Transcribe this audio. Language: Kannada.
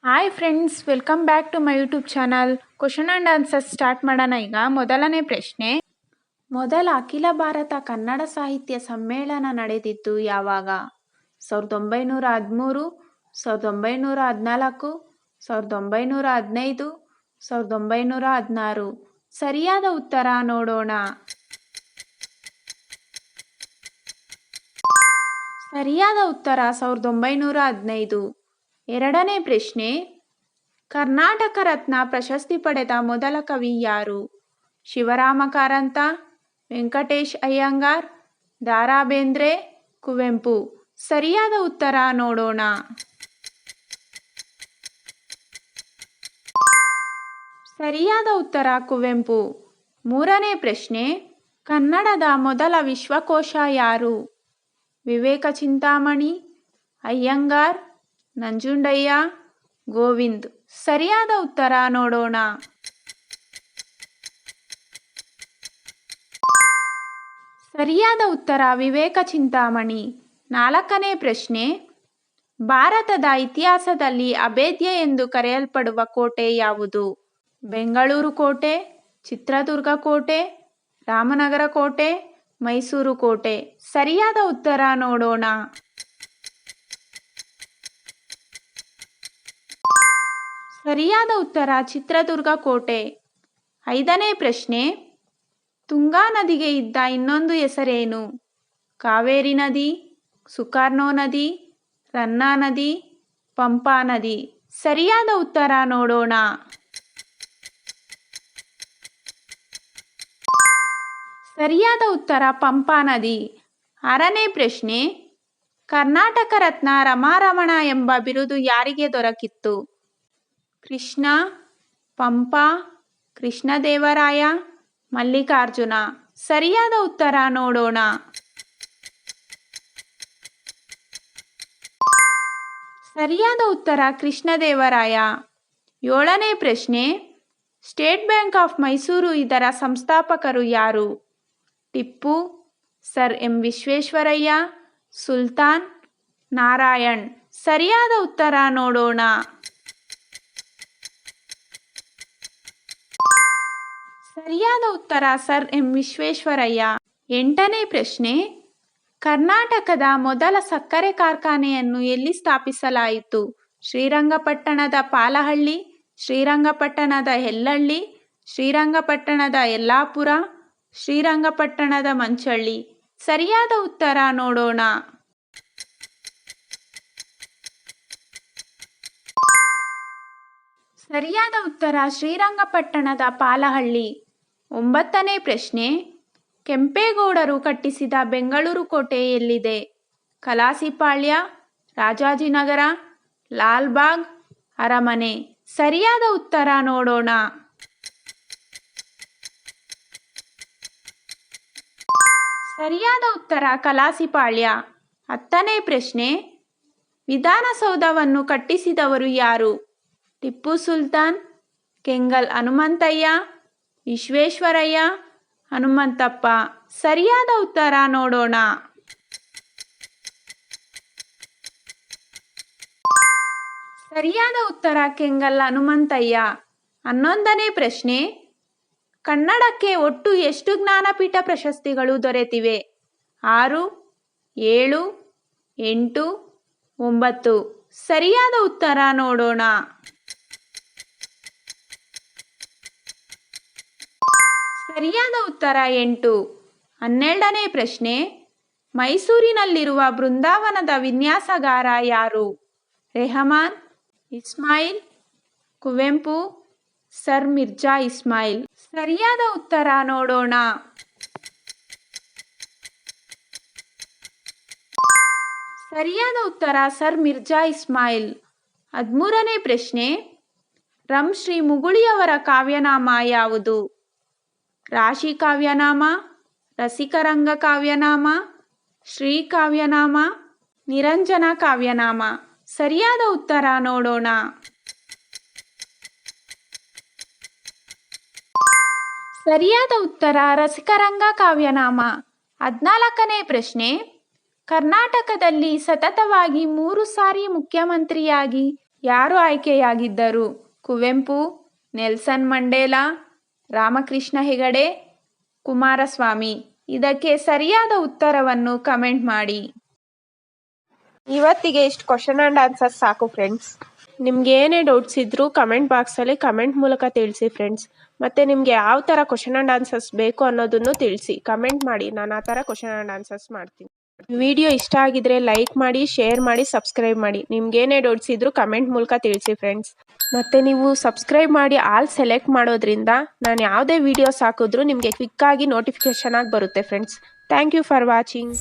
Hi friends, welcome back to my YouTube channel. Question and answers start ಮಾಡೋಣ. ಈಗ ಮೊದಲನೇ ಪ್ರಶ್ನೆ, ಮೊದಲ ಅಖಿಲ ಭಾರತ ಕನ್ನಡ ಸಾಹಿತ್ಯ ಸಮ್ಮೇಳನ ನಡೆದಿದ್ದು ಯಾವಾಗ? 1913, 1914, 1915, 1916. ಸರಿಯಾದ ಉತ್ತರ ನೋಡೋಣ. ಸರಿಯಾದ ಉತ್ತರ 1915. ಎರಡನೇ ಪ್ರಶ್ನೆ, ಕರ್ನಾಟಕ ರತ್ನ ಪ್ರಶಸ್ತಿ ಪಡೆದ ಮೊದಲ ಕವಿ ಯಾರು? ಶಿವರಾಮ ಕಾರಂತ, ವೆಂಕಟೇಶ್ ಅಯ್ಯಂಗಾರ್, ದಾರಾ ಬೇಂದ್ರೆ, ಕುವೆಂಪು. ಸರಿಯಾದ ಉತ್ತರ ನೋಡೋಣ. ಸರಿಯಾದ ಉತ್ತರ ಕುವೆಂಪು. ಮೂರನೇ ಪ್ರಶ್ನೆ, ಕನ್ನಡದ ಮೊದಲ ವಿಶ್ವಕೋಶ ಯಾರು? ವಿವೇಕ ಚಿಂತಾಮಣಿ, ಅಯ್ಯಂಗಾರ್, ನಂಜುಂಡಯ್ಯ, ಗೋವಿಂದ್. ಸರಿಯಾದ ಉತ್ತರ ನೋಡೋಣ. ಸರಿಯಾದ ಉತ್ತರ ವಿವೇಕ ಚಿಂತಾಮಣಿ. ನಾಲ್ಕನೇ ಪ್ರಶ್ನೆ, ಭಾರತದ ಇತಿಹಾಸದಲ್ಲಿ ಅಭೇದ್ಯ ಎಂದು ಕರೆಯಲ್ಪಡುವ ಕೋಟೆ ಯಾವುದು? ಬೆಂಗಳೂರು ಕೋಟೆ, ಚಿತ್ರದುರ್ಗ ಕೋಟೆ, ರಾಮನಗರ ಕೋಟೆ, ಮೈಸೂರು ಕೋಟೆ. ಸರಿಯಾದ ಉತ್ತರ ನೋಡೋಣ. ಸರಿಯಾದ ಉತ್ತರ ಚಿತ್ರದುರ್ಗ ಕೋಟೆ. ಐದನೇ ಪ್ರಶ್ನೆ, ತುಂಗಾ ನದಿಗೆ ಇದ್ದ ಇನ್ನೊಂದು ಹೆಸರೇನು? ಕಾವೇರಿ ನದಿ, ಸುಕರ್ಣೋ ನದಿ, ರನ್ನಾ ನದಿ, ಪಂಪಾ ನದಿ. ಸರಿಯಾದ ಉತ್ತರ ನೋಡೋಣ. ಸರಿಯಾದ ಉತ್ತರ ಪಂಪಾ ನದಿ. ಆರನೇ ಪ್ರಶ್ನೆ, ಕರ್ನಾಟಕ ರತ್ನ ರಮಾರಮಣ ಎಂಬ ಬಿರುದು ಯಾರಿಗೆ ದೊರಕಿತ್ತು? ಕೃಷ್ಣ, ಪಂಪ, ಕೃಷ್ಣದೇವರಾಯ, ಮಲ್ಲಿಕಾರ್ಜುನ. ಸರಿಯಾದ ಉತ್ತರ ನೋಡೋಣ. ಸರಿಯಾದ ಉತ್ತರ ಕೃಷ್ಣದೇವರಾಯ. ಏಳನೇ ಪ್ರಶ್ನೆ, ಸ್ಟೇಟ್ ಬ್ಯಾಂಕ್ ಆಫ್ ಮೈಸೂರು ಇದರ ಸಂಸ್ಥಾಪಕರು ಯಾರು? Tipu, sir M Visvesvaraya, Sultan, Narayan. ಸರಿಯಾದ ಉತ್ತರ ನೋಡೋಣ. ಸರಿಯಾದ ಉತ್ತರ ಸರ್ ಎಂ ವಿಶ್ವೇಶ್ವರಯ್ಯ. ಎಂಟನೇ ಪ್ರಶ್ನೆ, ಕರ್ನಾಟಕದ ಮೊದಲ ಸಕ್ಕರೆ ಕಾರ್ಖಾನೆಯನ್ನು ಎಲ್ಲಿ ಸ್ಥಾಪಿಸಲಾಯಿತು? ಶ್ರೀರಂಗಪಟ್ಟಣದ ಪಾಲಹಳ್ಳಿ, ಶ್ರೀರಂಗಪಟ್ಟಣದ ಹೆಲ್ಲಳ್ಳಿ, ಶ್ರೀರಂಗಪಟ್ಟಣದ ಯಲ್ಲಾಪುರ, ಶ್ರೀರಂಗಪಟ್ಟಣದ ಮಂಚಳ್ಳಿ. ಸರಿಯಾದ ಉತ್ತರ ನೋಡೋಣ. ಸರಿಯಾದ ಉತ್ತರ ಶ್ರೀರಂಗಪಟ್ಟಣದ ಪಾಲಹಳ್ಳಿ. ಒಂಬತ್ತನೇ ಪ್ರಶ್ನೆ, ಕೆಂಪೇಗೌಡರು ಕಟ್ಟಿಸಿದ ಬೆಂಗಳೂರು ಕೋಟೆ ಎಲ್ಲಿದೆ? ಕಲಾಸಿಪಾಳ್ಯ, ರಾಜಾಜಿನಗರ, ಲಾಲ್ಬಾಗ್, ಅರಮನೆ. ಸರಿಯಾದ ಉತ್ತರ ನೋಡೋಣ. ಸರಿಯಾದ ಉತ್ತರ ಕಲಾಸಿಪಾಳ್ಯ. ಹತ್ತನೇ ಪ್ರಶ್ನೆ, ವಿಧಾನಸೌಧವನ್ನು ಕಟ್ಟಿಸಿದವರು ಯಾರು? ಟಿಪ್ಪು ಸುಲ್ತಾನ್, ಕೆಂಗಲ್ ಹನುಮಂತಯ್ಯ, ವಿಶ್ವೇಶ್ವರಯ್ಯ, ಹನುಮಂತಪ್ಪ. ಸರಿಯಾದ ಉತ್ತರ ನೋಡೋಣ. ಸರಿಯಾದ ಉತ್ತರ ಕೆಂಗಲ್ ಹನುಮಂತಯ್ಯ. ಹನ್ನೊಂದನೇ ಪ್ರಶ್ನೆ, ಕನ್ನಡಕ್ಕೆ ಒಟ್ಟು ಎಷ್ಟು ಜ್ಞಾನಪೀಠ ಪ್ರಶಸ್ತಿಗಳು ದೊರೆತಿವೆ? 6, 7, 8, 9. ಸರಿಯಾದ ಉತ್ತರ ನೋಡೋಣ. ಸರಿಯಾದ ಉತ್ತರ 8. 12ನೇ ಪ್ರಶ್ನೆ, ಮೈಸೂರಿನಲ್ಲಿರುವ ಬೃಂದಾವನದ ವಿನ್ಯಾಸಗಾರ ಯಾರು? ರೆಹಮಾನ್, ಇಸ್ಮಾಯಿಲ್, ಕುವೆಂಪು, ಸರ್ ಮಿರ್ಜಾ ಇಸ್ಮಾಯಿಲ್. ಸರಿಯಾದ ಉತ್ತರ ನೋಡೋಣ. ಸರಿಯಾದ ಉತ್ತರ ಸರ್ ಮಿರ್ಜಾ ಇಸ್ಮಾಯಿಲ್. 13ನೇ ಪ್ರಶ್ನೆ, ರಂ ಶ್ರೀ ಮುಗುಳಿಯವರ ಕಾವ್ಯನಾಮ ಯಾವುದು? ರಾಶಿ ಕಾವ್ಯನಾಮ, ರಸಿಕರಂಗ ಕಾವ್ಯನಾಮ, ಶ್ರೀ ಕಾವ್ಯನಾಮ, ನಿರಂಜನ ಕಾವ್ಯನಾಮ. ಸರಿಯಾದ ಉತ್ತರ ನೋಡೋಣ. ಸರಿಯಾದ ಉತ್ತರ ರಸಿಕರಂಗ ಕಾವ್ಯನಾಮ. 14ನೇ ಪ್ರಶ್ನೆ, ಕರ್ನಾಟಕದಲ್ಲಿ ಸತತವಾಗಿ 3 ಸಾರಿ ಮುಖ್ಯಮಂತ್ರಿಯಾಗಿ ಯಾರು ಆಯ್ಕೆಯಾಗಿದ್ದರು? Kuvempu, Nelson Mandela, Ramakrishna Hegde, Kumaraswamy. ಇದಕ್ಕೆ ಸರಿಯಾದ ಉತ್ತರವನ್ನು ಕಮೆಂಟ್ ಮಾಡಿ. ಇವತ್ತಿಗೆ ಇಷ್ಟು ಕ್ವಶನ್ ಆ್ಯಂಡ್ ಆನ್ಸರ್ಸ್ ಸಾಕು ಫ್ರೆಂಡ್ಸ್. ನಿಮ್ಗೆ ಏನೇ ಡೌಟ್ಸ್ ಇದ್ರೂ ಕಮೆಂಟ್ ಬಾಕ್ಸಲ್ಲಿ ಕಮೆಂಟ್ ಮೂಲಕ ತಿಳಿಸಿ ಫ್ರೆಂಡ್ಸ್. ಮತ್ತು ನಿಮಗೆ ಯಾವ ಥರ ಕ್ವಶನ್ ಆ್ಯಂಡ್ ಆನ್ಸರ್ಸ್ ಬೇಕು ಅನ್ನೋದನ್ನು ತಿಳಿಸಿ, ಕಮೆಂಟ್ ಮಾಡಿ. ನಾನು ಆ ಥರ ಕ್ವಶನ್ ಆ್ಯಂಡ್ ಆನ್ಸರ್ಸ್ ಮಾಡ್ತೀನಿ. ವಿಡಿಯೋ ಇಷ್ಟ ಆಗಿದ್ರೆ ಲೈಕ್ ಮಾಡಿ, ಶೇರ್ ಮಾಡಿ, ಸಬ್ಸ್ಕ್ರೈಬ್ ಮಾಡಿ. ನಿಮ್ಗೇನೇ ಡೌಟ್ಸ್ ಇದ್ರೂ ಕಮೆಂಟ್ ಮೂಲಕ ತಿಳಿಸಿ ಫ್ರೆಂಡ್ಸ್. ಮತ್ತು ನೀವು ಸಬ್ಸ್ಕ್ರೈಬ್ ಮಾಡಿ ಆಲ್ ಸೆಲೆಕ್ಟ್ ಮಾಡೋದ್ರಿಂದ ನಾನು ಯಾವುದೇ ವೀಡಿಯೋಸ್ ಹಾಕಿದ್ರೂ ನಿಮಗೆ ಕ್ವಿಕ್ಕಾಗಿ ನೋಟಿಫಿಕೇಷನ್ ಆಗಿ ಬರುತ್ತೆ friends. Thank you for watching.